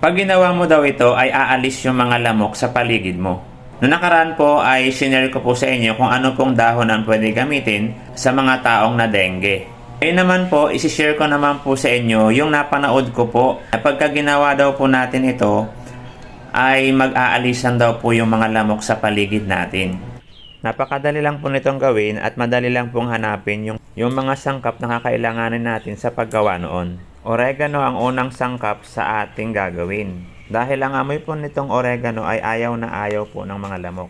Pag ginawa mo daw ito ay aalis yung mga lamok sa paligid mo. Noong nakaraan po ay sinare ko po sa inyo kung ano pong dahon ang pwede gamitin sa mga taong na dengue. Ngayon naman po, isishare ko naman po sa inyo yung napanood ko po na pagka ginawa daw po natin ito ay mag-aalisan daw po yung mga lamok sa paligid natin. Napakadali lang po nitong gawin at madali lang pong hanapin yung mga sangkap na kakailanganin natin sa paggawa noon. Oregano ang unang sangkap sa ating gagawin. Dahil ang amoy po nitong oregano ay ayaw na ayaw po ng mga lamok.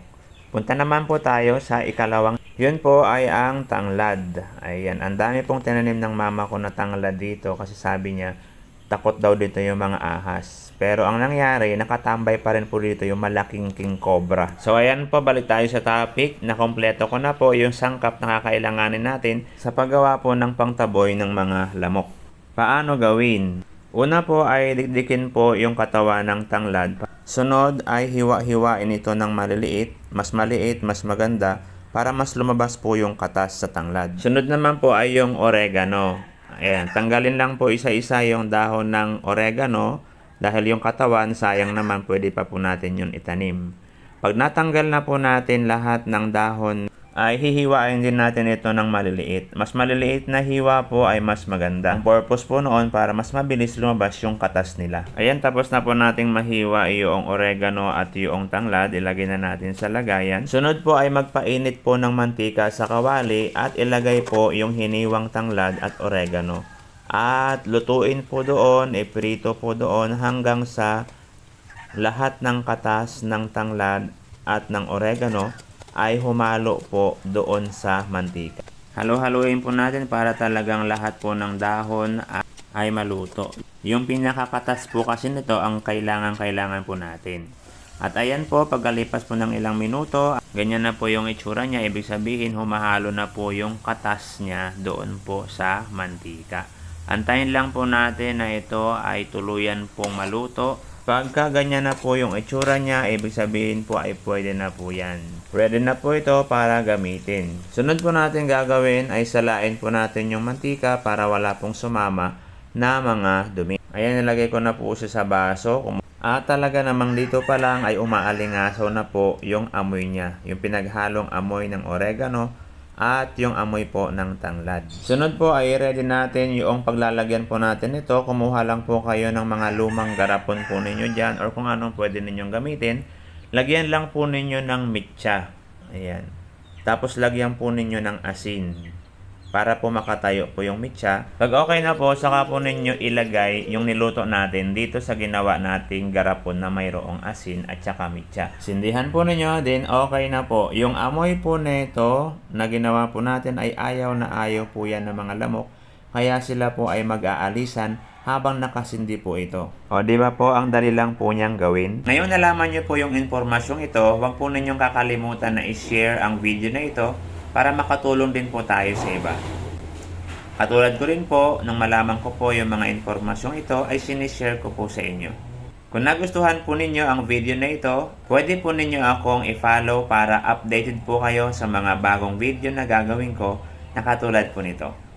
Punta naman po tayo sa ikalawang. Yun po ay ang tanglad. Ayan, ang dami pong tinanim ng mama ko na tanglad dito kasi sabi niya takot daw dito yung mga ahas. Pero ang nangyari, nakatambay pa rin po dito yung malaking king cobra. So ayan po, balik tayo sa topic. Nakompleto ko na po yung sangkap na kakailanganin natin sa paggawa po ng pangtaboy ng mga lamok. Paano gawin? Una po ay dikdikin po yung katawan ng tanglad. Sunod ay hiwa-hiwain ito ng maliliit, mas maganda para mas lumabas po yung katas sa tanglad. Sunod naman po ay yung oregano. Ayan, tanggalin lang po isa-isa yung dahon ng oregano dahil yung katawan sayang naman pwede pa po natin yun itanim. Pag natanggal na po natin lahat ng dahon ay hihiwain din natin ito ng maliliit. Mas maliliit na hiwa po ay mas maganda. Ang purpose po noon para mas mabilis lumabas yung katas nila. Ayan, tapos na po nating mahiwa yung oregano at yung tanglad. Ilagay na natin sa lagayan. Sunod po ay magpainit po ng mantika sa kawali at ilagay po yung hiniwang tanglad at oregano. At lutuin po doon, iprito po doon hanggang sa lahat ng katas ng tanglad at ng oregano ay humalo po doon sa mantika. Halo-haluin po natin para talagang lahat po ng dahon ay maluto. Yung pinakakatas po kasi nito ang kailangan po natin. At ayan po, pagkalipas po ng ilang minuto, ganyan na po yung itsura niya. Ibig sabihin, humahalo na po yung katas niya doon po sa mantika. Antayin lang po natin na ito ay tuluyan pong maluto. Pagka ganyan na po yung itsura niya, ibig sabihin po ay pwede na po yan. Ready na po ito para gamitin. Sunod po natin gagawin ay salain po natin yung mantika para wala pong sumama na mga dumi. Ayan, nilagay ko na po siya sa baso. At talaga namang dito pa lang ay umaalingasaw na po yung amoy niya. Yung pinaghalong amoy ng oregano at yung amoy po ng tanglad. Sunod po ay ready natin yung paglalagyan po natin ito. Kumuha lang po kayo ng mga lumang garapon po ninyo dyan or kung anong pwede ninyong gamitin. Lagyan lang po ninyo ng mitsa. Ayan. Tapos lagyan po ninyo ng asin para po makatayo po yung mitsa. Pag okay na po, saka po ninyo ilagay yung niluto natin dito sa ginawa nating garapon na mayroong asin at saka mitsa. Sindihan po ninyo, then okay na po. Yung amoy po nito na ginawa po natin ay ayaw na ayaw po yan ng mga lamok. Kaya sila po ay mag-aalisan habang nakasindi po ito. O, di ba po, ang dali lang po niyang gawin. Ngayon nalaman niyo po yung impormasyong ito, huwag po ninyong kakalimutan na i-share ang video na ito para makatulong din po tayo sa iba. Katulad ko rin po, nang malaman ko po yung mga impormasyong ito, ay sinishare ko po sa inyo. Kung nagustuhan po ninyo ang video na ito, pwede po ninyo akong i-follow para updated po kayo sa mga bagong video na gagawin ko na katulad po nito.